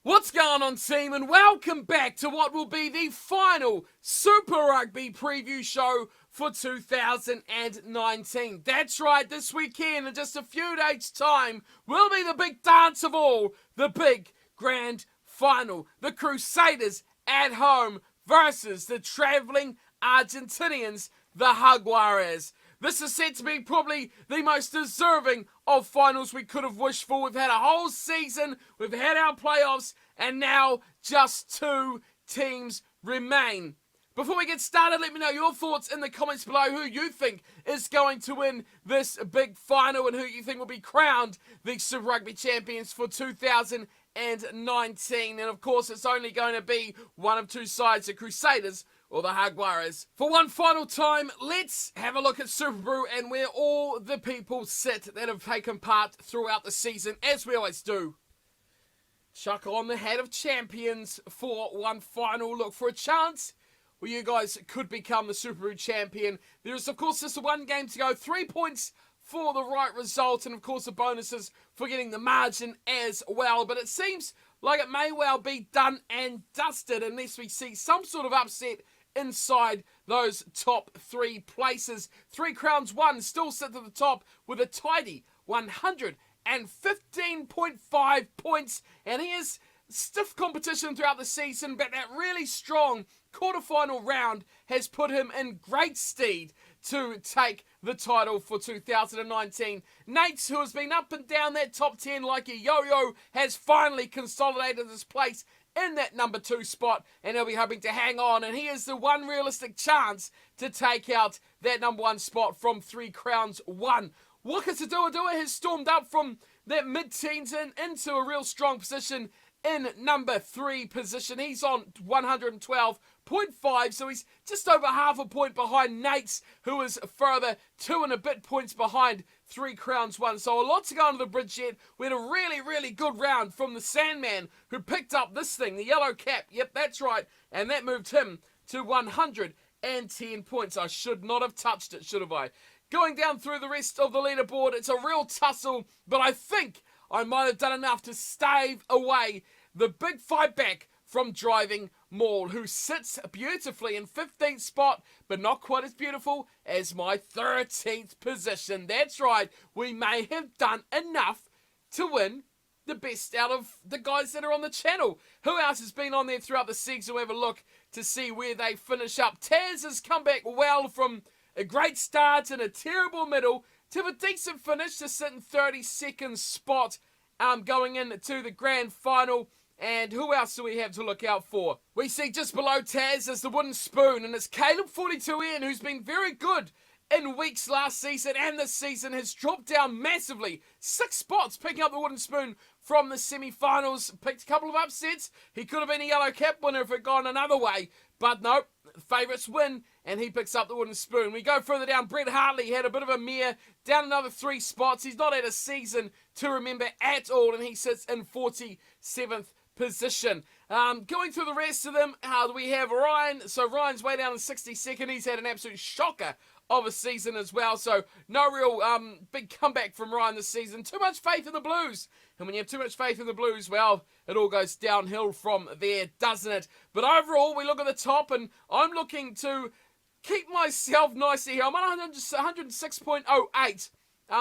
What's going on, team, and welcome back to what will be the final Super Rugby preview show for 2019. That's right, this weekend, in just a few days' time, will be the big dance of all, the big grand final. The Crusaders at home versus the travelling Argentinians, the Jaguares. This is set to be probably the most deserving of finals we could have wished for. We've had a whole season, we've had our playoffs, and now just two teams remain. Before we get started, let me know your thoughts in the comments below, who you think is going to win this big final and who you think will be crowned the Super Rugby champions for 2019. And of course, it's only going to be one of two sides, the Crusaders or the Jaguares. For one final time, let's have a look at SuperBru and where all the people sit that have taken part throughout the season, as we always do. Chuck on the hat of champions for one final look for a chance where you guys could become the SuperBru champion. There is, of course, just one game to go. 3 points for the right result, and of course the bonuses for getting the margin as well. But it seems like it may well be done and dusted unless we see some sort of upset inside those top three places. Three Crowns One still sit at the top with a tidy 115.5 points, and he is stiff competition throughout the season, but that really strong quarterfinal round has put him in great stead to take the title for 2019. Nates, who has been up and down that top 10 like a yo-yo, has finally consolidated his place in that number 2 spot, and he'll be hoping to hang on, and he is the one realistic chance to take out that number 1 spot from Three Crowns One. Waka Sadua has stormed up from that mid-teens into a real strong position in number 3 position. He's on 112.5, so he's just over half a point behind Nates, who is further 2 and a bit points behind Three Crowns One. So a lot to go under the bridge yet. We had a really, really good round from the Sandman, who picked up this thing, the yellow cap. Yep, that's right. And that moved him to 110 points. I should not have touched it, should have I? Going down through the rest of the leaderboard, it's a real tussle, but I think I might have done enough to stave away the big fight back from Driving Maul, who sits beautifully in 15th spot, but not quite as beautiful as my 13th position. That's right, we may have done enough to win the best out of the guys that are on the channel. Who else has been on there throughout the season? We'll have a look to see where they finish up. Taz has come back well from a great start and a terrible middle to a decent finish to sit in 32nd spot going into the grand final. And who else do we have to look out for? We see just below Taz is the wooden spoon, and it's Caleb42N, who's been very good in weeks last season and this season, has dropped down massively. 6 spots picking up the wooden spoon from the semi-finals. Picked a couple of upsets. He could have been a yellow cap winner if it had gone another way, but nope. Favourites win, and he picks up the wooden spoon. We go further down. Brent Hartley had a bit of a mare, down another 3 spots. He's not had a season to remember at all, and he sits in 47th position. Going through the rest of them, we have Ryan. So Ryan's way down in 62nd. He's had an absolute shocker of a season as well. So no real big comeback from Ryan this season. Too much faith in the Blues. And when you have too much faith in the Blues, well, it all goes downhill from there, doesn't it? But overall, we look at the top, and I'm looking to keep myself nicely here. I'm on 106.08.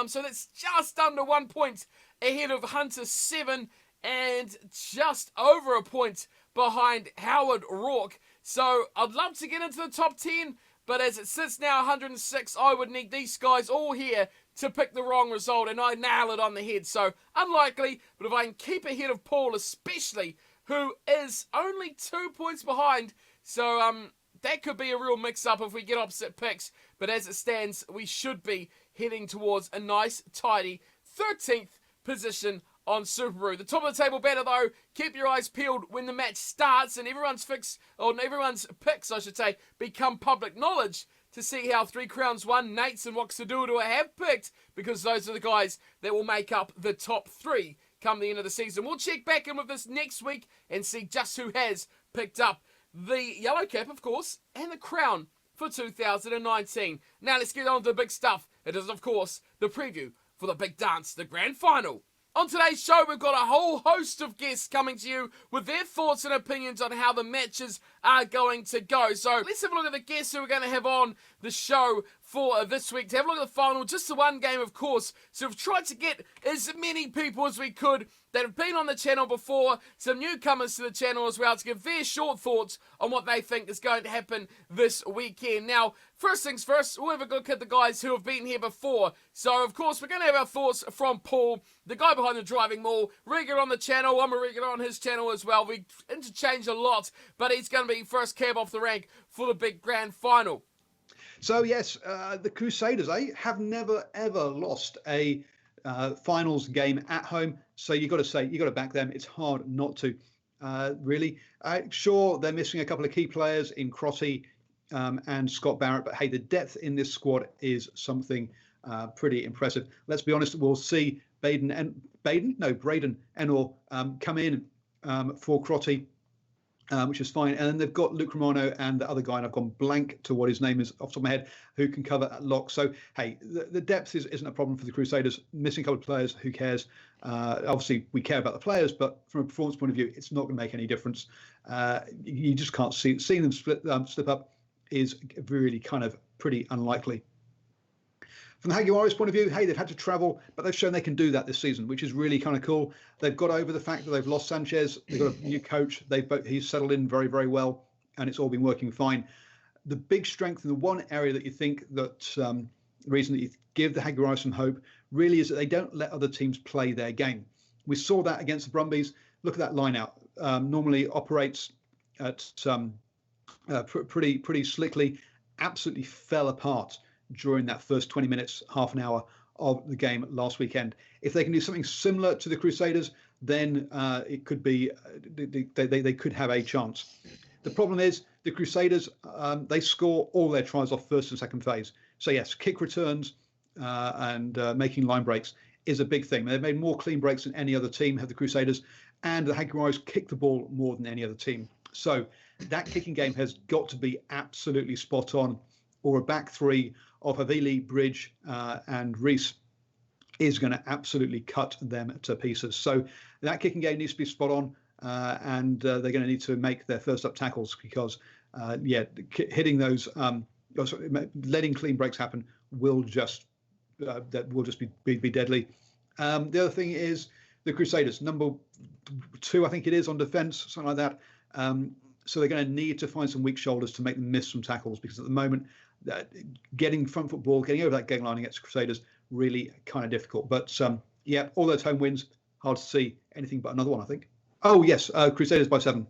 So that's just under 1 point ahead of Hunter 7. And just over a point behind Howard Rourke. So I'd love to get into the top 10, but as it sits now 106, I would need these guys all here to pick the wrong result, and I nail it on the head. So unlikely, but if I can keep ahead of Paul especially, who is only 2 points behind, so that could be a real mix-up if we get opposite picks. But as it stands, we should be heading towards a nice, tidy 13th position on SuperBru. The top of the table better though. Keep your eyes peeled when the match starts and everyone's picks, I should say, become public knowledge to see how Three Crowns One, Nates and Waxadua have picked, because those are the guys that will make up the top 3 come the end of the season. We'll check back in with this next week and see just who has picked up the yellow cap, of course, and the crown for 2019. Now let's get on to the big stuff. It is, of course, the preview for the big dance, the grand final On today's show, we've got a whole host of guests coming to you with their thoughts and opinions on how the matches are going to go. So let's have a look at the guests who we're going to have on the show for this week. To have a look at the final, just the one game, of course. So we've tried to get as many people as we could that have been on the channel before, some newcomers to the channel as well, to give their short thoughts on what they think is going to happen this weekend. Now, first things first, we'll have a look at the guys who have been here before. So, of course, we're going to have our thoughts from Paul, the guy behind the driving maul, regular on the channel. I'm a regular on his channel as well. We interchange a lot, but he's going to be first cab off the rank for the big grand final. So, yes, the Crusaders, have never, ever lost a finals game at home. So you've got to back them. It's hard not to, really. Sure, they're missing a couple of key players in Crotty and Scott Barrett, but hey, the depth in this squad is something pretty impressive. Let's be honest, we'll see Braden Ennor come in for Crotty, which is fine. And then they've got Luke Romano and the other guy, and I've gone blank to what his name is off the top of my head, who can cover at lock. So, hey, the depth isn't a problem for the Crusaders. Missing a couple of players, who cares? Obviously, we care about the players, but from a performance point of view, it's not going to make any difference. You just can't seeing them slip up is really kind of pretty unlikely. From the Jaguares point of view, hey, they've had to travel, but they've shown they can do that this season, which is really kind of cool. They've got over the fact that they've lost Sanchez. They've got a new coach. He's settled in very, very well, and it's all been working fine. The big strength and the one area that you think that the reason that you give the Jaguares some hope really is that they don't let other teams play their game. We saw that against the Brumbies. Look at that line out. Normally operates at pretty slickly. Absolutely fell apart during that first 20 minutes, half an hour of the game last weekend. If they can do something similar to the Crusaders, then it could be they could have a chance. The problem is the Crusaders, they score all their tries off first and second phase. So yes, kick returns and making line breaks is a big thing. They've made more clean breaks than any other team, have the Crusaders, and the Jaguares kick the ball more than any other team. So that kicking game has got to be absolutely spot on, or a back three of Havili, Bridge and Reese is going to absolutely cut them to pieces. So that kicking game needs to be spot on, and they're going to need to make their first up tackles because, hitting those, letting clean breaks happen will just be deadly. The other thing is the Crusaders, number 2, I think it is on defence, something like that. So they're going to need to find some weak shoulders to make them miss some tackles, because at the moment, getting front football, getting over that game line against the Crusaders, really kind of difficult. But all those home wins, hard to see anything but another one, I think. Oh yes, Crusaders by 7.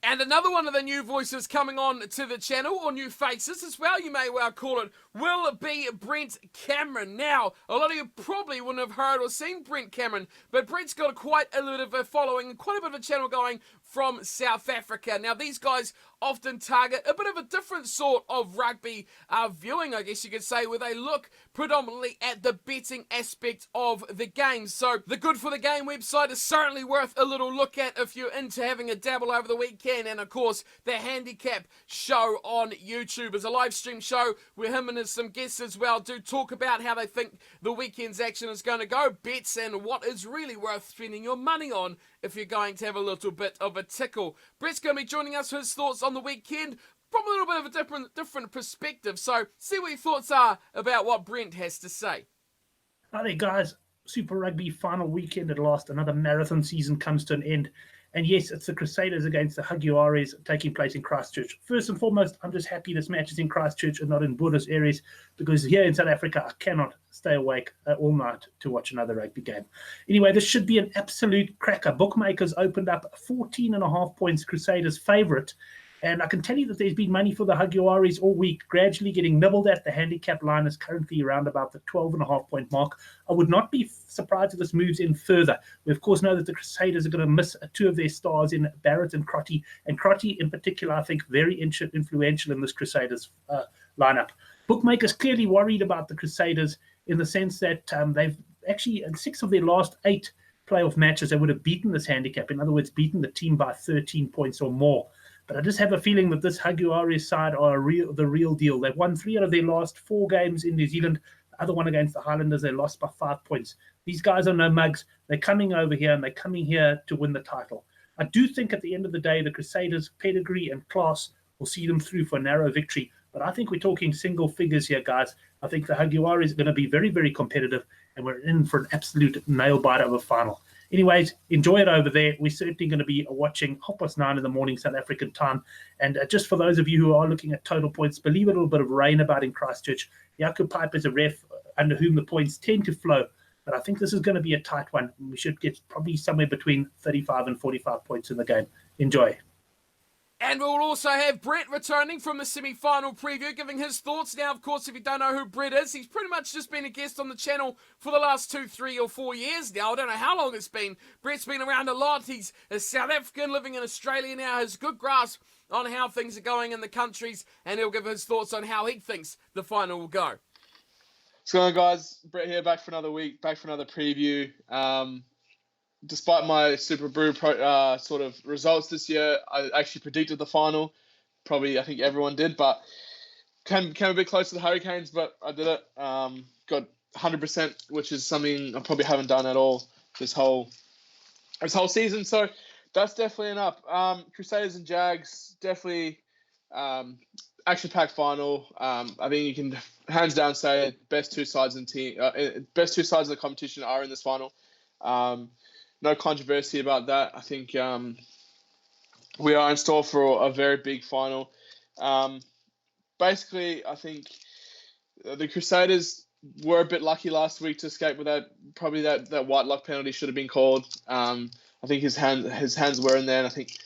And another one of the new voices coming on to the channel, or new faces as well, you may well call it, will be Brent Cameron. Now, a lot of you probably wouldn't have heard or seen Brent Cameron, but Brent's got quite a little bit of a following and quite a bit of a channel going from South Africa. Now, these guys often target a bit of a different sort of rugby viewing, I guess you could say, where they look predominantly at the betting aspect of the game. So the Good for the Game website is certainly worth a little look at if you're into having a dabble over the weekend. And of course, the handicap show on YouTube is a live stream show where him and some guests as well do talk about how they think the weekend's action is going to go, bets, and what is really worth spending your money on if you're going to have a little bit of a tickle. Brett's going to be joining us for his thoughts on the weekend from a little bit of a different perspective. So see what your thoughts are about what Brent has to say. Hi there, guys. Super Rugby final weekend at last. Another marathon season comes to an end. And yes, it's the Crusaders against the Jaguares taking place in Christchurch. First and foremost, I'm just happy this match is in Christchurch and not in Buenos Aires, because here in South Africa, I cannot stay awake all night to watch another rugby game. Anyway, this should be an absolute cracker. Bookmakers opened up 14.5 points Crusaders favourite. And I can tell you that there's been money for the Jaguares all week, gradually getting nibbled at. The handicap line is currently around about the 12.5 point mark. I would not be surprised if this moves in further. We, of course, know that the Crusaders are going to miss 2 of their stars in Barrett and Crotty. And Crotty, in particular, I think, very influential in this Crusaders lineup. Bookmakers clearly worried about the Crusaders in the sense that they've actually, in 6 of their last 8 playoff matches, they would have beaten this handicap. In other words, beaten the team by 13 points or more. But I just have a feeling that this Jaguares side are the real deal. They've won 3 out of their last 4 games in New Zealand. The other one against the Highlanders, they lost by 5 points. These guys are no mugs. They're coming over here and they're coming here to win the title. I do think at the end of the day, the Crusaders' pedigree and class will see them through for a narrow victory. But I think we're talking single figures here, guys. I think the Jaguares is going to be very, very competitive, and we're in for an absolute nail-biter of a final. Anyways, enjoy it over there. We're certainly going to be watching 9:30 in the morning South African time. And just for those of you who are looking at total points, believe a little bit of rain about in Christchurch. Jacob Pipe is a ref under whom the points tend to flow. But I think this is going to be a tight one. We should get probably somewhere between 35 and 45 points in the game. Enjoy. And we'll also have Brent returning from the semi-final preview, giving his thoughts. Now, of course, if you don't know who Brit is, he's pretty much just been a guest on the channel for the last 2, 3 or 4 years now. I don't know how long it's been. Bret's been around a lot. He's a South African living in Australia now, has good grasp on how things are going in the countries, and he'll give his thoughts on how he thinks the final will go. What's going on, guys? Brett here, back for another week, back for another preview. Despite my SuperBru sort of results this year, I actually predicted the final. Probably, I think everyone did, but came a bit close to the Hurricanes, but I did it. Got 100%, which is something I probably haven't done at all this whole season. So that's definitely an up. Crusaders and Jags, definitely action-packed final. I think you can hands down say best two sides in the competition are in this final. No controversy about that. I think we are in store for a very big final. Basically, I think the Crusaders were a bit lucky last week to escape with that. Probably that white luck penalty should have been called. I think his hands were in there, and I think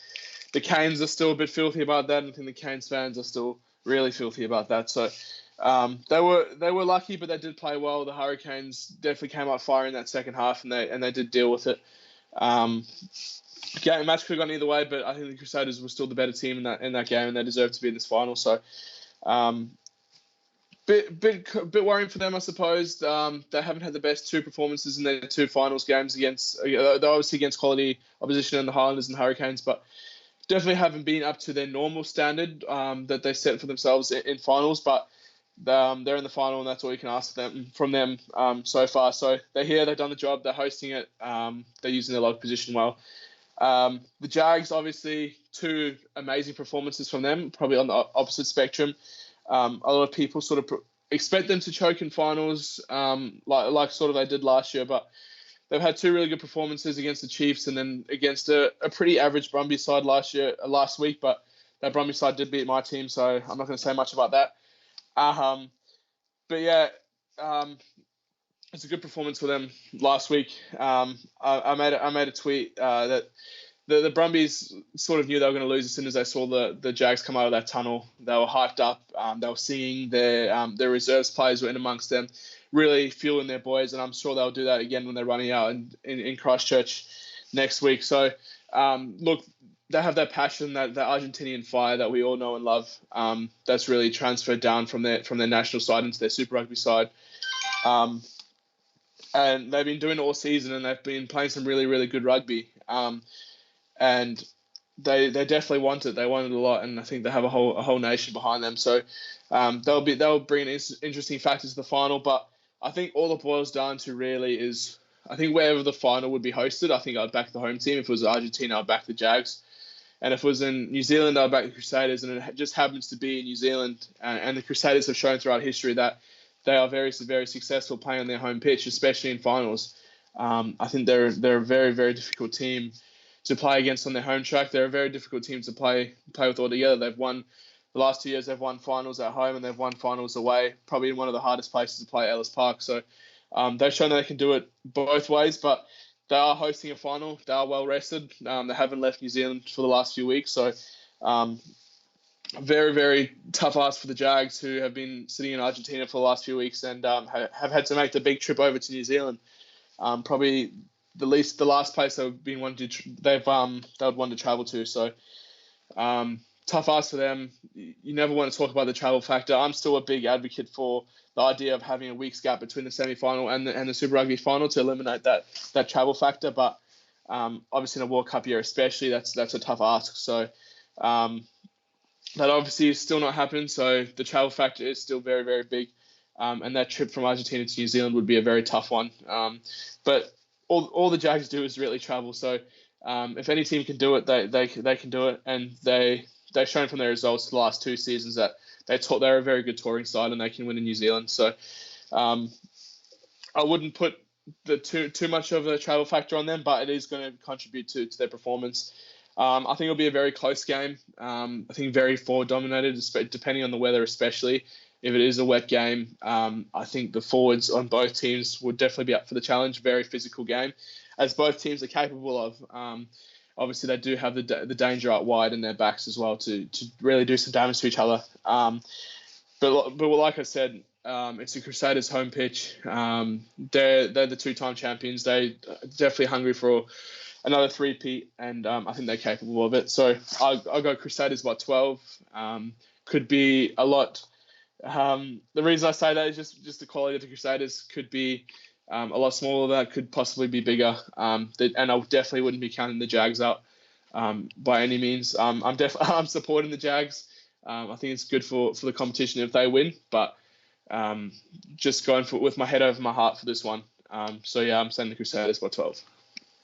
the Canes are still a bit filthy about that, and I think the Canes fans are still really filthy about that. So they were lucky, but they did play well. The Hurricanes definitely came out firing that second half, and they did deal with it. Match could have gone either way, but I think the Crusaders were still the better team in that game, and they deserved to be in this final. So bit worrying for them, I suppose. They haven't had the best two performances in their two finals games they're obviously against quality opposition in the Highlanders and Hurricanes, but definitely haven't been up to their normal standard that they set for themselves in finals. But they're in the final, and that's all you can ask from them so far. So they're here, they've done the job, they're hosting it, they're using their log position well. The Jags, obviously, two amazing performances from them, probably on the opposite spectrum. A lot of people sort of expect them to choke in finals, like sort of they did last year, but they've had two really good performances against the Chiefs and then against a pretty average Brumbies side last week. But that Brumbies side did beat my team, so I'm not going to say much about that. But yeah, it's a good performance for them last week. I made a tweet that the Brumbies sort of knew they were going to lose as soon as they saw the Jags come out of that tunnel. They were hyped up. They were singing. Their reserves players were in amongst them, really fueling their boys, and I'm sure they'll do that again when they're running out in Christchurch next week. So look, they have that passion, that Argentinian fire that we all know and love. That's really transferred down from their national side into their Super Rugby side. And they've been doing it all season, and they've been playing some really, really good rugby. And they definitely want it. They want it a lot, and I think they have a whole nation behind them. So they'll bring in interesting factors to the final. But I think all it boils down to really is, I think wherever the final would be hosted, I think I'd back the home team. If it was Argentina, I'd back the Jags. And if it was in New Zealand, I'd back the Crusaders. And it just happens to be in New Zealand. And the Crusaders have shown throughout history that they are very, very successful playing on their home pitch, especially in finals. I think they're a very, very difficult team to play against on their home track. They're a very difficult team to play with altogether. They've won the last 2 years. They've won finals at home and they've won finals away. Probably in one of the hardest places to play, Ellis Park. So they've shown that they can do it both ways. But they are hosting a final. They are well rested. They haven't left New Zealand for the last few weeks. So very, very tough ask for the Jags, who have been sitting in Argentina for the last few weeks and have had to make the big trip over to New Zealand. Probably the last place they've wanted to travel to. So tough ask for them. You never want to talk about the travel factor. I'm still a big advocate for the idea of having a week's gap between the semi-final and the Super Rugby final to eliminate that travel factor. But obviously in a World Cup year especially, that's a tough ask. So that obviously is still not happening. So the travel factor is still very, very big. and that trip from Argentina to New Zealand would be a very tough one. But all the Jags do is really travel. So if any team can do it, they can do it, and they've shown from their results the last 2 seasons that they're a very good touring side and they can win in New Zealand. So I wouldn't put too much of a travel factor on them, but it is going to contribute to their performance. I think it'll be a very close game. I think very forward dominated, depending on the weather, especially if it is a wet game. I think the forwards on both teams would definitely be up for the challenge. Very physical game, as both teams are capable of. Obviously, they do have the danger out wide in their backs as well to really do some damage to each other. But like I said, it's the Crusaders' home pitch. They're the 2-time champions. They're definitely hungry for another 3-peat, and I think they're capable of it. So I'll go Crusaders by 12. Could be a lot. The reason I say that is just the quality of the Crusaders could be a lot smaller than that, could possibly be bigger. And I definitely wouldn't be counting the Jags out by any means. I'm supporting the Jags. I think it's good for the competition if they win, but just going with my head over my heart for this one. So yeah, I'm saying the Crusaders by 12.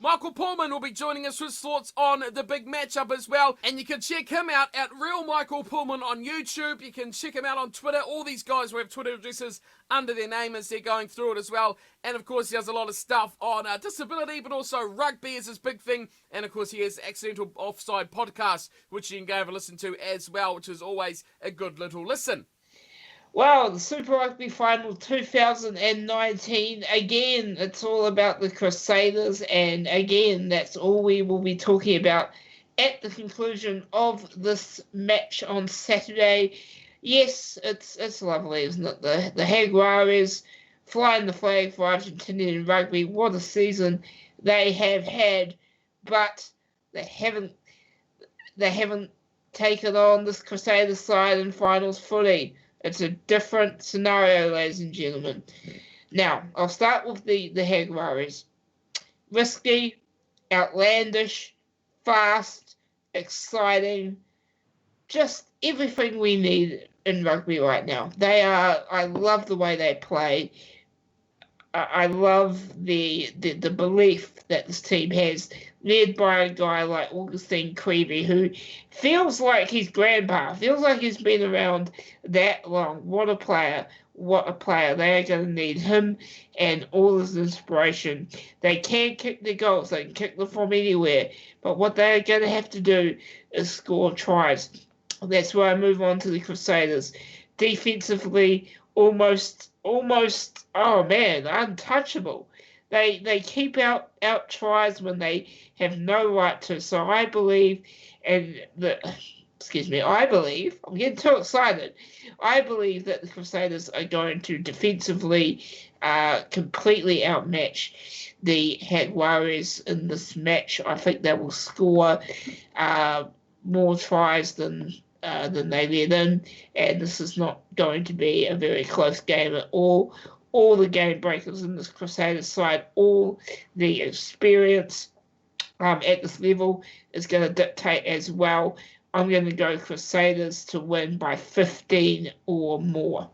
Michael Pullman will be joining us with his thoughts on the big matchup as well. And you can check him out at Real Michael Pullman on YouTube. You can check him out on Twitter. All these guys will have Twitter addresses under their name as they're going through it as well. And of course, he has a lot of stuff on disability, but also rugby is his big thing. And of course, he has Accidental Offside podcast, which you can go have a listen to as well, which is always a good little listen. Well, the Super Rugby Final 2019, again, it's all about the Crusaders, and again, that's all we will be talking about at the conclusion of this match on Saturday. Yes, it's lovely, isn't it? The Jaguares flying the flag for Argentinian rugby. What a season they have had, but they haven't taken on this Crusaders side in finals footy. It's a different scenario, ladies and gentlemen. Now, I'll start with the Jaguares. Risky, outlandish, fast, exciting, just everything we need in rugby right now. I love the way they play. I love the belief that this team has, led by a guy like Augustine Creevy, who feels like his grandpa, feels like he's been around that long. What a player. What a player. They are going to need him and all his inspiration. They can kick their goals. They can kick them from anywhere. But what they're going to have to do is score tries. That's where I move on to the Crusaders. Defensively, almost, oh man, untouchable. They keep out tries when they have no right to. So I believe, I'm getting too excited. I believe that the Crusaders are going to defensively completely outmatch the Jaguares in this match. I think they will score more tries than they let in, and this is not going to be a very close game at all. All the game breakers in this Crusaders side, all the experience at this level is going to dictate as well. I'm going to go Crusaders to win by 15 or more.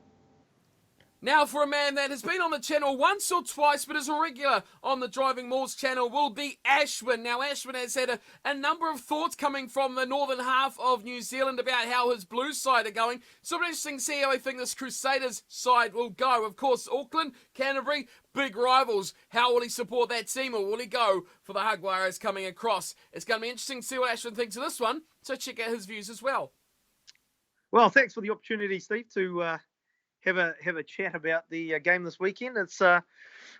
Now for a man that has been on the channel once or twice, but is a regular on the Driving Malls channel, will be Ashwin. Now Ashwin has had a number of thoughts coming from the northern half of New Zealand about how his Blues side are going. So it'll be interesting to see how I think this Crusaders side will go. Of course, Auckland, Canterbury, big rivals. How will he support that team, or will he go for the Jaguares coming across? It's going to be interesting to see what Ashwin thinks of this one, so check out his views as well. Well, thanks for the opportunity, Steve, to have a chat about the game this weekend. It's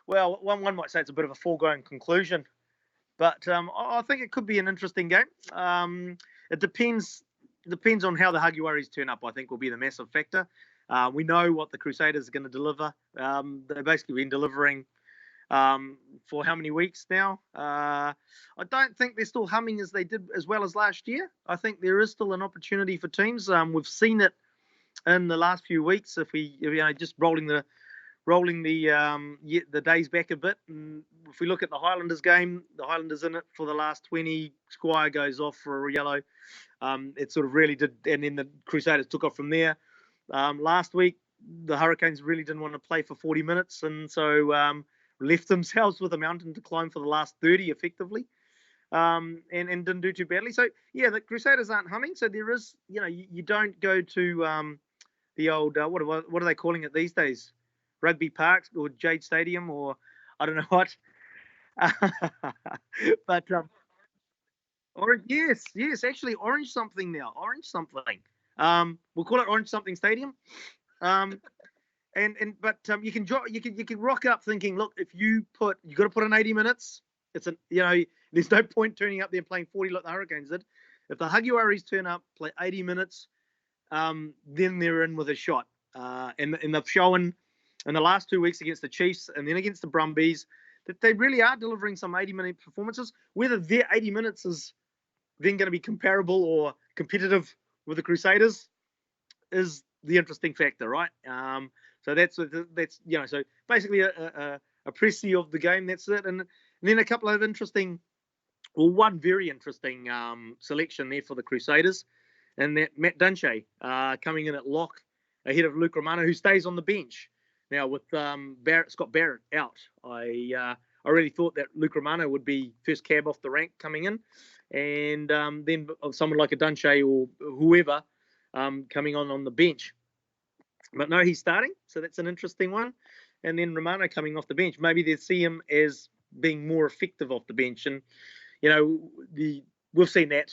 well, one might say it's a bit of a foregone conclusion, but I think it could be an interesting game. It depends on how the Jaguares turn up. I think will be the massive factor. We know what the Crusaders are going to deliver. They've basically been delivering for how many weeks now? I don't think they're still humming as they did as well as last year. I think there is still an opportunity for teams. We've seen it in the last few weeks. If we just rolling the days back a bit, and if we look at the Highlanders game, the Highlanders in it for the last 20. Squire goes off for a yellow. It sort of really did, and then the Crusaders took off from there. Last week the Hurricanes really didn't want to play for 40 minutes, and so left themselves with a mountain to climb for the last 30 effectively, and didn't do too badly. So yeah, the Crusaders aren't humming. So there is, you don't go to the old what are they calling it these days? Rugby Park or Jade Stadium or I don't know what. But Orange, yes, actually Orange something now. Orange something. We'll call it Orange something Stadium. But you can rock up thinking, look, if you got to put in 80 minutes. It's there's no point turning up there playing 40 like the Hurricanes did. If the Huggiwaris turn up, play 80 minutes, then they're in with a shot. And they've shown in the last 2 weeks against the Chiefs and then against the Brumbies that they really are delivering some 80-minute performances. Whether their 80 minutes is then going to be comparable or competitive with the Crusaders is the interesting factor, right? So that's so basically a précis of the game. That's it, and then a couple of one very interesting selection there for the Crusaders, and that Matt Dunshea coming in at lock ahead of Luke Romano, who stays on the bench now with Scott Barrett out. I really thought that Luke Romano would be first cab off the rank coming in, and then someone like a Dunshea or whoever coming on the bench. But no, he's starting, so that's an interesting one. And then Romano coming off the bench. Maybe they see him as being more effective off the bench. And, we've seen that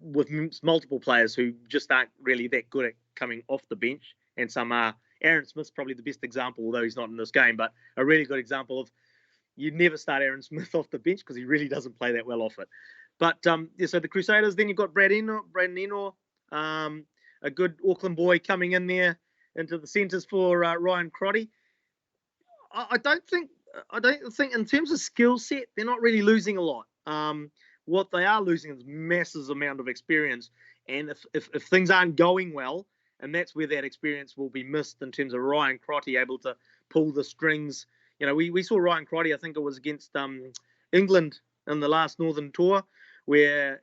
with multiple players who just aren't really that good at coming off the bench. And some are. Aaron Smith's probably the best example, although he's not in this game, but a really good example of you'd never start Aaron Smith off the bench because he really doesn't play that well off it. But, so the Crusaders, then you've got Braden Ennor, a good Auckland boy coming in there into the centres for Ryan Crotty. I don't think in terms of skill set, they're not really losing a lot. What they are losing is massive amount of experience. And if things aren't going well, and that's where that experience will be missed in terms of Ryan Crotty able to pull the strings. We saw Ryan Crotty, I think it was against England in the last Northern Tour, where,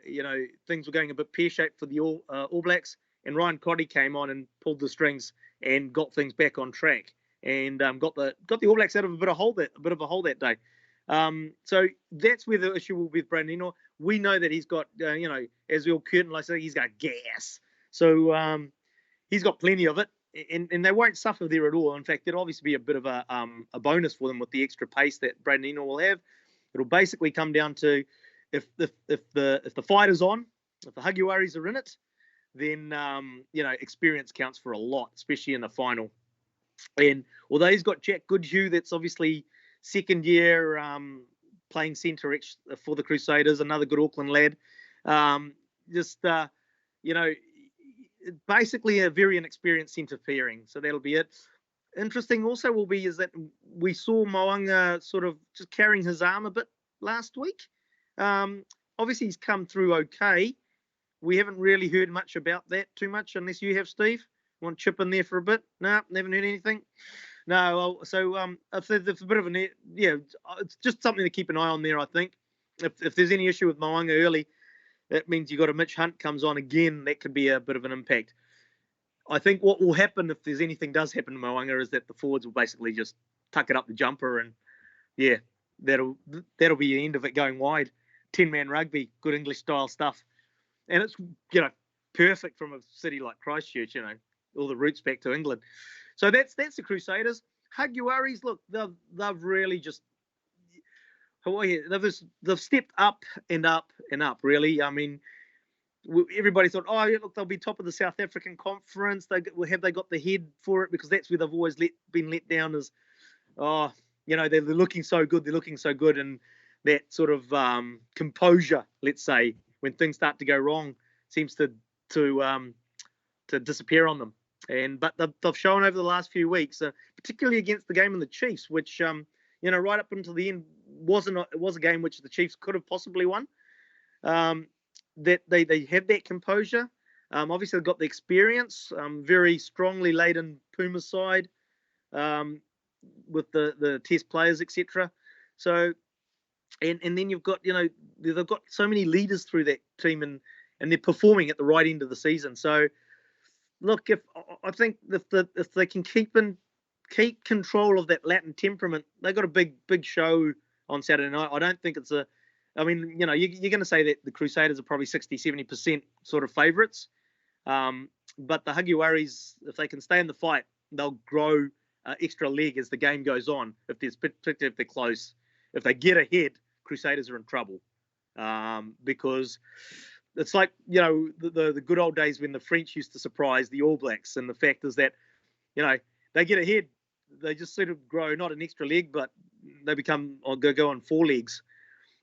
things were going a bit pear-shaped for the All Blacks. And Ryan Crotty came on and pulled the strings and got things back on track, and got the All Blacks out of a bit of a hole that day. So that's where the issue will be with Braden Ennor. We know that he's got, as we all curtain like say, he's got gas. So he's got plenty of it, and they won't suffer there at all. In fact, it'll obviously be a bit of a bonus for them with the extra pace that Braden Ennor will have. It'll basically come down to if the fight is on, if the Huggiwaris are in it, then experience counts for a lot, especially in the final. And although he's got Jack Goodhue, that's obviously second year playing centre for the Crusaders, another good Auckland lad. Basically a very inexperienced centre pairing. So that'll be it. Interesting also will be is that we saw Mo'unga sort of just carrying his arm a bit last week. Obviously he's come through okay. We haven't really heard much about that too much, unless you have, Steve. Want to chip in there for a bit? No, haven't heard anything. No, well, so if there's a bit of it's just something to keep an eye on there, I think. If there's any issue with Mo'unga early, that means you got a Mitch Hunt comes on again. That could be a bit of an impact. I think what will happen if there's anything does happen to Mo'unga is that the forwards will basically just tuck it up the jumper, and that'll be the end of it going wide. 10-man rugby, good English style stuff. And it's, perfect from a city like Christchurch, all the roots back to England. So that's the Crusaders. Huggiwaris, look, they've really just, they've stepped up and up and up, really. I mean, everybody thought, look, they'll be top of the South African Conference. Have they got the head for it? Because that's where they've always been let down as, they're looking so good. And that sort of composure, let's say, when things start to go wrong, seems to disappear on them. But they've shown over the last few weeks, particularly against the game of the Chiefs, which right up until the end was a game which the Chiefs could have possibly won. That they had that composure. Obviously, they've got the experience. Very strongly laden Puma side with the Test players, etc. So. And then you've got, they've got so many leaders through that team, and they're performing at the right end of the season. So look, I think if they can keep control of that Latin temperament, they got a big show on Saturday night. I don't think it's a. I mean, you know, you're going to say that the Crusaders are probably 60-70% sort of favourites, but the Huggy, if they can stay in the fight, they'll grow extra leg as the game goes on. Particularly if they're close, if they get ahead, Crusaders are in trouble, because it's like, you know, the good old days when the French used to surprise the All Blacks, and the fact is that, you know, they get ahead, they just sort of grow not an extra leg, but they become or go on 4 legs,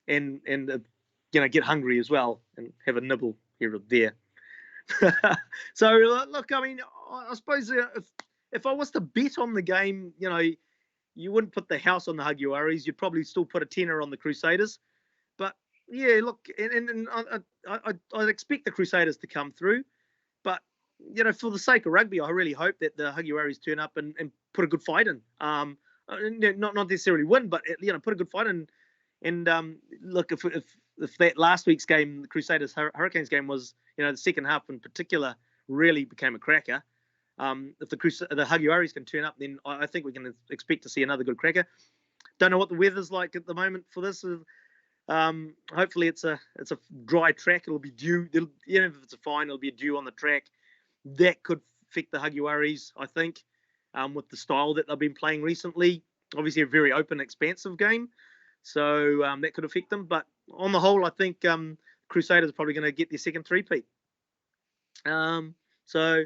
and you know, get hungry as well and have a nibble here or there. So look, I mean, I suppose if I was to bet on the game, you know, you wouldn't put the house on the Huggy. You'd probably still put a tenner on the Crusaders. But yeah, look, and I'd expect the Crusaders to come through. But, you know, for the sake of rugby, I really hope that the Huggy turn up and put a good fight in. Not necessarily win, but, you know, put a good fight in. And look, if that last week's game, the Crusaders Hurricanes game, was, you know, the second half in particular really became a cracker. If the Huggy can turn up, then I think we can expect to see another good cracker. Don't know what the weather's like at the moment for this. Hopefully it's a dry track. It'll be dew. If it's a fine, it'll be a dew on the track. That could affect the Huggy, I think, with the style that they've been playing recently. Obviously a very open, expansive game. So that could affect them. But on the whole, I think Crusaders are probably going to get their second three-peat. So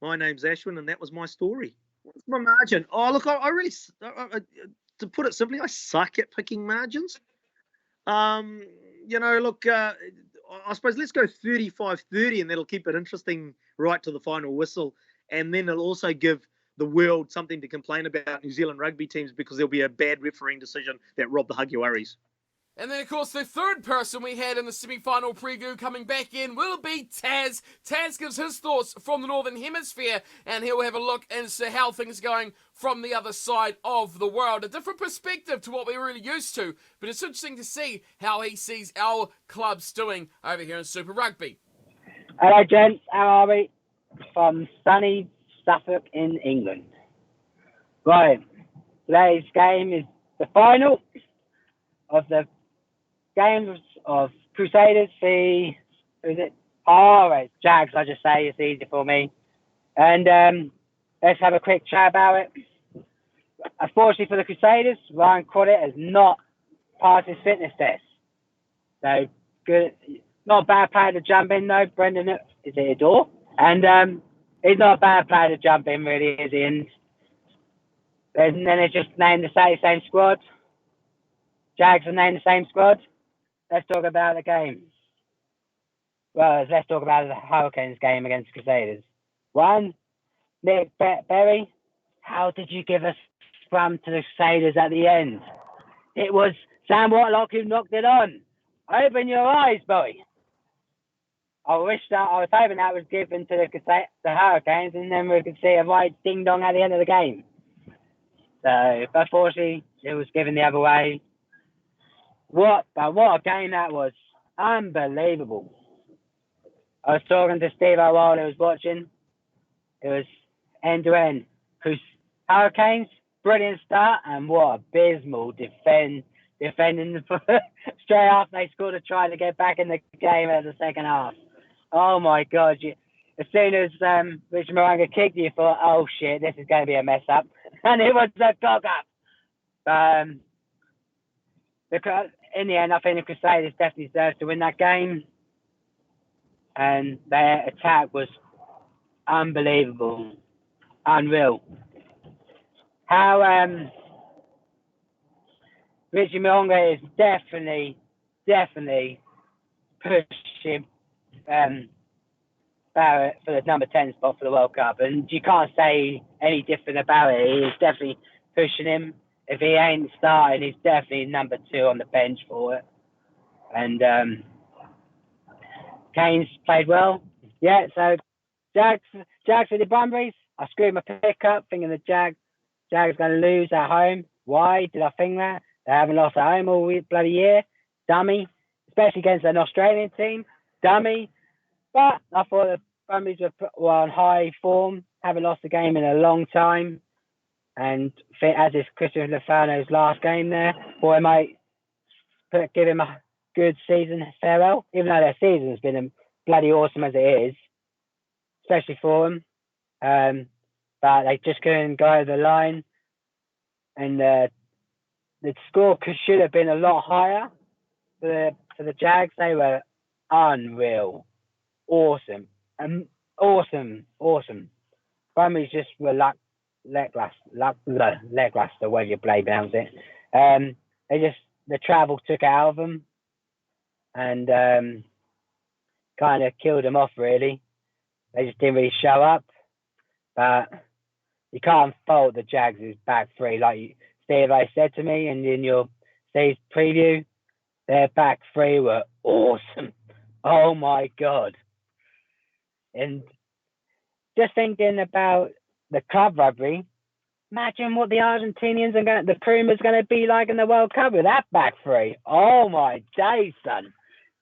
my name's Ashwin, and that was my story. What's my margin? Oh, look, I really, to put it simply, I suck at picking margins. You know, look, I suppose let's go 35-30, and that'll keep it interesting right to the final whistle. And then it'll also give the world something to complain about New Zealand rugby teams, because there'll be a bad refereeing decision that robbed the Huggy. And then, of course, the third person we had in the semi-final preview coming back in will be Taz. Taz gives his thoughts from the Northern Hemisphere, and he'll have a look into how things are going from the other side of the world. A different perspective to what we're really used to, but it's interesting to see how he sees our clubs doing over here in Super Rugby. Hello, gents. How are we? From sunny Suffolk in England. Right. Today's game is the final of the games of Crusaders v. Who is it? Oh, right, Jags, I just say. It's easy for me. And let's have a quick chat about it. Unfortunately for the Crusaders, Ryan Crodditt has not passed his fitness test. So, good. Not a bad player to jump in, though. Brendan, is it a door? And he's not a bad player to jump in, really, is he? And then they just named the same squad. Jags have named the same squad. Let's talk about the game. Well, let's talk about the Hurricanes game against the Crusaders. One, Nick Berry, how did you give a scrum to the Crusaders at the end? It was Sam Whitelock who knocked it on. Open your eyes, boy. I was hoping that was given to the Hurricanes, and then we could see a right ding-dong at the end of the game. So, but unfortunately, it was given the other way. What a game that was. Unbelievable. I was talking to Steve while he was watching. It was end-to-end. Hurricanes, brilliant start, and what abysmal defending straight after they scored a try to get back in the game at the second half. Oh, my God. As soon as Richard Mo'unga kicked, you thought, oh, shit, this is going to be a mess-up. And it was a cock-up. In the end, I think the Crusaders definitely deserved to win that game. And their attack was unbelievable. Unreal. How Richie Mo'unga is definitely pushing Barrett for the number 10 spot for the World Cup. And you can't say any different about it. He is definitely pushing him. If he ain't starting, he's definitely number 2 on the bench for it. And Kane's played well. Yeah, so Jags for the Brumbies. I screwed my pick up thinking the Jags going to lose at home. Why did I think that? They haven't lost at home all bloody year. Dummy. Especially against an Australian team. Dummy. But I thought the Brumbies were on high form, haven't lost a game in a long time. And as is Christian Lefano's last game there, boy might give him a good season farewell, even though their season's been bloody awesome as it is, especially for them. But they just couldn't go over the line. And the score should have been a lot higher for the Jags. They were unreal. Awesome. Awesome. Brumbies just were lackluster, whether you play bounce it. The travel took out of them and kind of killed them off, really. They just didn't really show up. But you can't fault the Jags' back three. Like Steve said to me and in your Steve's preview, their back three were awesome. Oh my God. And just thinking about the club rugby, imagine what the Argentinians and the Pumas going to be like in the World Cup with that back three. Oh my days, son.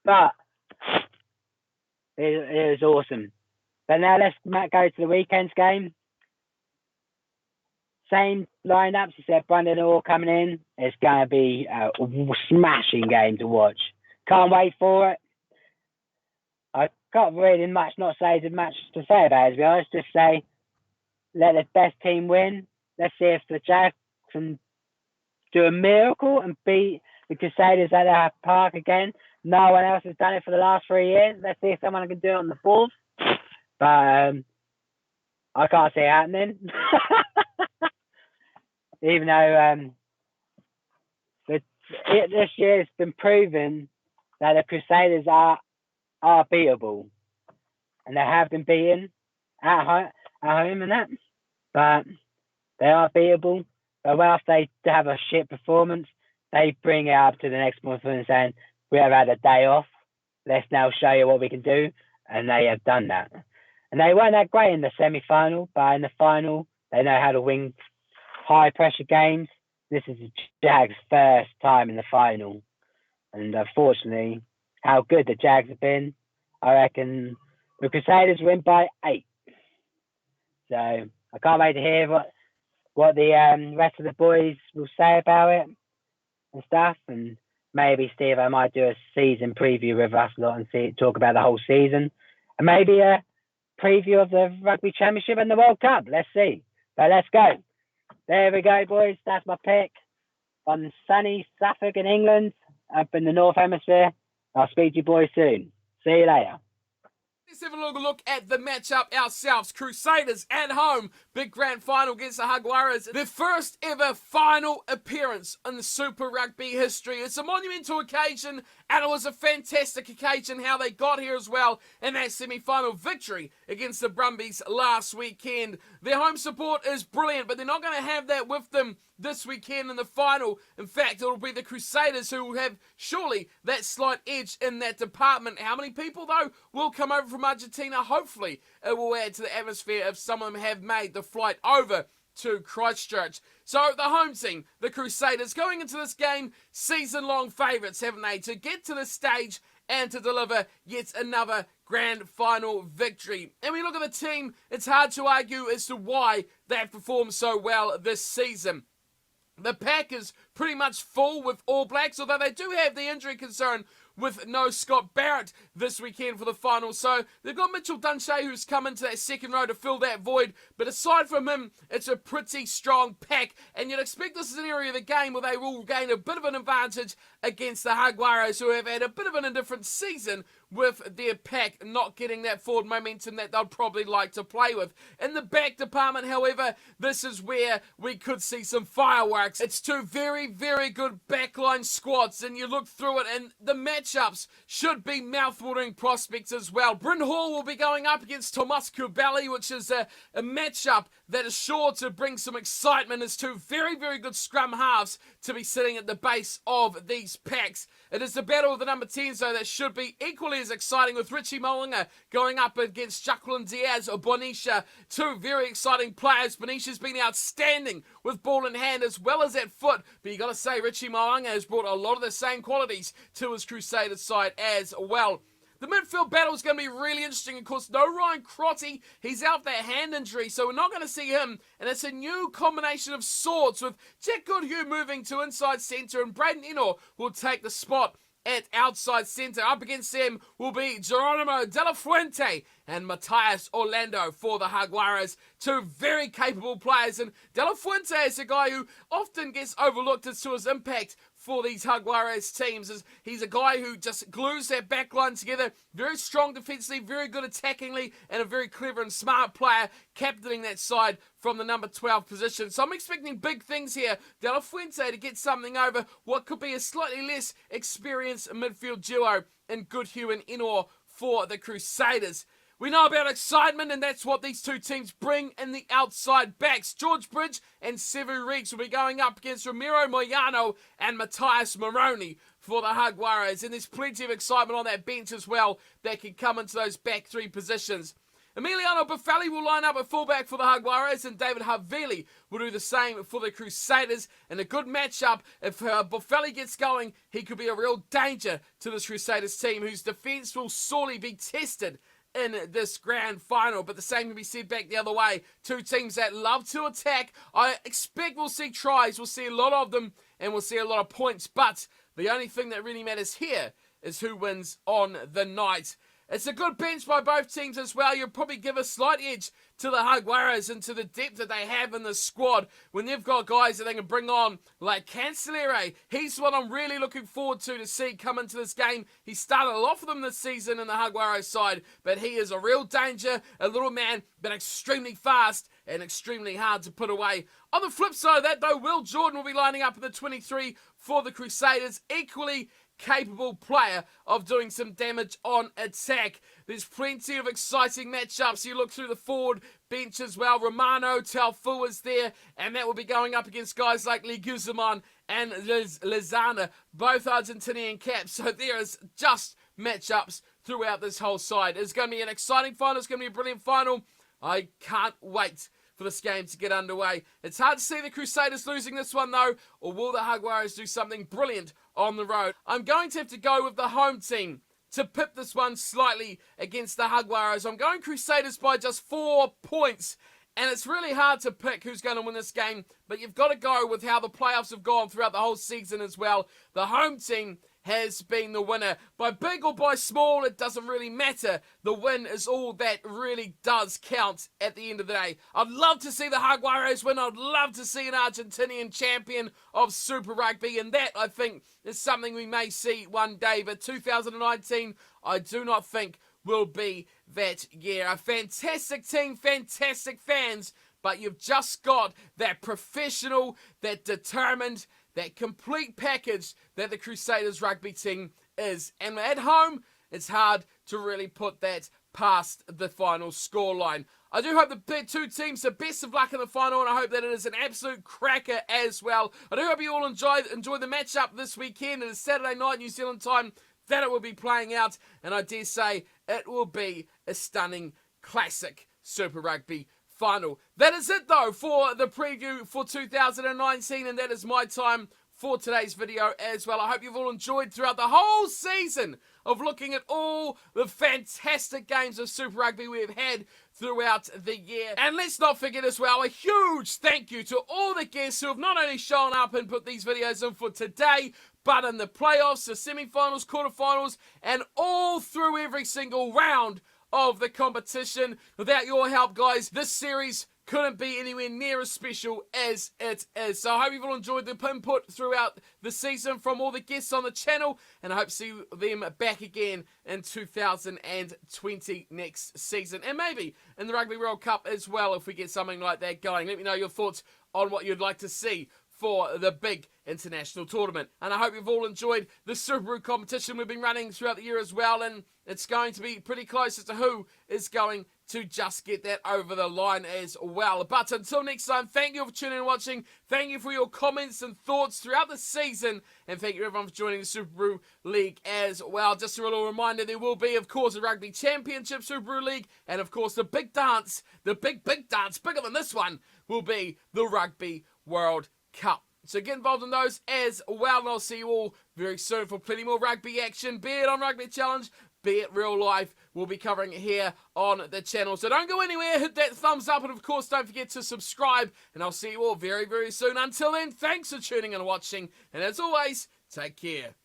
But it was awesome. But now let's go to the weekend's game. Same lineups, except Brandon all coming in. It's going to be a smashing game to watch. Can't wait for it. I got really much to say about it, to be honest. Just say, let the best team win. Let's see if the Jags can do a miracle and beat the Crusaders at their park again. No one else has done it for the last 3 years. Let's see if someone can do it on the 4th. But I can't see it happening. Even though this year has been proven that the Crusaders are beatable. And they have been beaten at home and that. But they are beatable. But whilst they have a shit performance, they bring it up to the next month and saying, we have had a day off. Let's now show you what we can do. And they have done that. And they weren't that great in the semi-final, but in the final, they know how to win high-pressure games. This is the Jags' first time in the final. And unfortunately, how good the Jags have been, I reckon the Crusaders win by 8. So I can't wait to hear what the rest of the boys will say about it and stuff. And maybe, Steve, I might do a season preview with us lot and talk about the whole season. And maybe a preview of the Rugby Championship and the World Cup. Let's see. But let's go. There we go, boys. That's my pick on sunny Suffolk in England, up in the North Hemisphere. I'll speak to you boys soon. See you later. Let's have a look at the matchup ourselves. Crusaders at home. Big grand final against the Jaguares. Their first ever final appearance in the Super Rugby history. It's a monumental occasion, and it was a fantastic occasion how they got here as well in that semi-final victory against the Brumbies last weekend. Their home support is brilliant, but they're not going to have that with them this weekend in the final. In fact, it'll be the Crusaders who will have surely that slight edge in that department. How many people, though, will come over from Argentina? Hopefully, it will add to the atmosphere if some of them have made the flight over to Christchurch. So the home team, the Crusaders, going into this game, season-long favourites, haven't they, to get to this stage and to deliver yet another grand final victory. And we look at the team, it's hard to argue as to why they've performed so well this season. The pack is pretty much full with All Blacks, although they do have the injury concern with no Scott Barrett this weekend for the final. So they've got Mitchell Dunshea, who's come into that second row to fill that void. But aside from him, it's a pretty strong pack. And you'd expect this is an area of the game where they will gain a bit of an advantage against the Jaguares, who have had a bit of an indifferent season with their pack not getting that forward momentum that they'd probably like to play with. In the back department, however, this is where we could see some fireworks. It's two very, very good backline squads, and you look through it, and the matchups should be mouthwatering prospects as well. Brent Hall will be going up against Tomas Kubali, which is a matchup that is sure to bring some excitement as two very, very good scrum halves to be sitting at the base of these packs. It is the battle of the number 10s, though, that should be equally as exciting, with Richie Molinga going up against Jacqueline Diaz or Bonisha. Two very exciting players. Bonisha's been outstanding with ball in hand as well as at foot, but you got to say Richie Molinga has brought a lot of the same qualities to his Crusaders side as well. The midfield battle is going to be really interesting. Of course, no Ryan Crotty. He's out that hand injury, so we're not going to see him. And it's a new combination of sorts with Jack Goodhue moving to inside centre and Braden Ennor will take the spot at outside centre. Up against them will be Geronimo De La Fuente and Matthias Orlando for the Jaguares. Two very capable players, and De La Fuente is a guy who often gets overlooked as to his impact for these Jaguares teams. As he's a guy who just glues that backline together, very strong defensively, very good attackingly, and a very clever and smart player captaining that side from the number 12 position. So I'm expecting big things here. De La Fuente to get something over what could be a slightly less experienced midfield duo in Goodhue and Ennor for the Crusaders. We know about excitement, and that's what these two teams bring in the outside backs. George Bridge and Sevu Reeks will be going up against Ramiro Moyano and Matthias Moroni for the Jaguares. And there's plenty of excitement on that bench as well that can come into those back three positions. Emiliano Buffali will line up at fullback for the Jaguares, and David Havili will do the same for the Crusaders. And a good matchup. If Buffali gets going, he could be a real danger to this Crusaders team, whose defence will sorely be tested in this grand final. But the same can be said back the other way. Two teams that love to attack. I expect we'll see tries. We'll see a lot of them, and we'll see a lot of points. But the only thing that really matters here is who wins on the night. It's a good bench by both teams as well. You'll probably give a slight edge to the Jaguares and to the depth that they have in the squad when they've got guys that they can bring on like Cancelliere. He's what I'm really looking forward to see come into this game. He started a lot for them this season in the Jaguares side, but he is a real danger, a little man, but extremely fast and extremely hard to put away. On the flip side of that, though, Will Jordan will be lining up in the 23 for the Crusaders. Equally capable player of doing some damage on attack. There's plenty of exciting matchups. You look through the forward bench as well. Romano Talfu is there, and that will be going up against guys like Lee Guzman and Lizana, both Argentinian caps. So there is just matchups throughout this whole side. It's going to be an exciting final. It's going to be a brilliant final. I can't wait for this game to get underway. It's hard to see the Crusaders losing this one though, or will the Jaguares do something brilliant on the road? I'm going to have to go with the home team to pip this one slightly against the Jaguares. I'm going Crusaders by just 4 points, and it's really hard to pick who's going to win this game, but you've got to go with how the playoffs have gone throughout the whole season as well. The home team has been the winner. By big or by small, it doesn't really matter. The win is all that really does count at the end of the day. I'd love to see the Jaguares win. I'd love to see an Argentinian champion of Super Rugby, and that, I think, is something we may see one day. But 2019, I do not think will be that year. A fantastic team, fantastic fans, but you've just got that professional, that determined, that complete package that the Crusaders rugby team is. And at home, it's hard to really put that past the final scoreline. I do hope the two teams the best of luck in the final, and I hope that it is an absolute cracker as well. I do hope you all enjoy the matchup this weekend. It is Saturday night, New Zealand time, that it will be playing out, and I dare say it will be a stunning classic Super Rugby final. That is it though for the preview for 2019, and that is my time for today's video as well. I hope you've all enjoyed throughout the whole season of looking at all the fantastic games of Super Rugby we have had throughout the year. And let's not forget as well, a huge thank you to all the guests who have not only shown up and put these videos in for today, but in the playoffs, the semi-finals, quarterfinals, and all through every single round of the competition. Without your help, guys, this series couldn't be anywhere near as special as it is. So I hope you've all enjoyed the input throughout the season from all the guests on the channel, and I hope to see them back again in 2020 next season, and maybe in the Rugby World Cup as well if we get something like that going. Let me know your thoughts on what you'd like to see for the big international tournament. And I hope you've all enjoyed the SuperBru competition we've been running throughout the year as well, and it's going to be pretty close as to who is going to just get that over the line as well. But until next time, thank you for tuning in and watching. Thank you for your comments and thoughts throughout the season, and thank you everyone for joining the SuperBru League as well. Just a little reminder, there will be, of course, a Rugby Championship SuperBru League, and of course the big dance, the big dance, bigger than this one, will be the Rugby World Cup. So get involved in those as well, and I'll see you all very soon for plenty more rugby action, be it on Rugby Challenge, be it real life. We'll be covering it here on the channel. So don't go anywhere. Hit that thumbs up. And, of course, don't forget to subscribe. And I'll see you all very, very soon. Until then, thanks for tuning in and watching. And, as always, take care.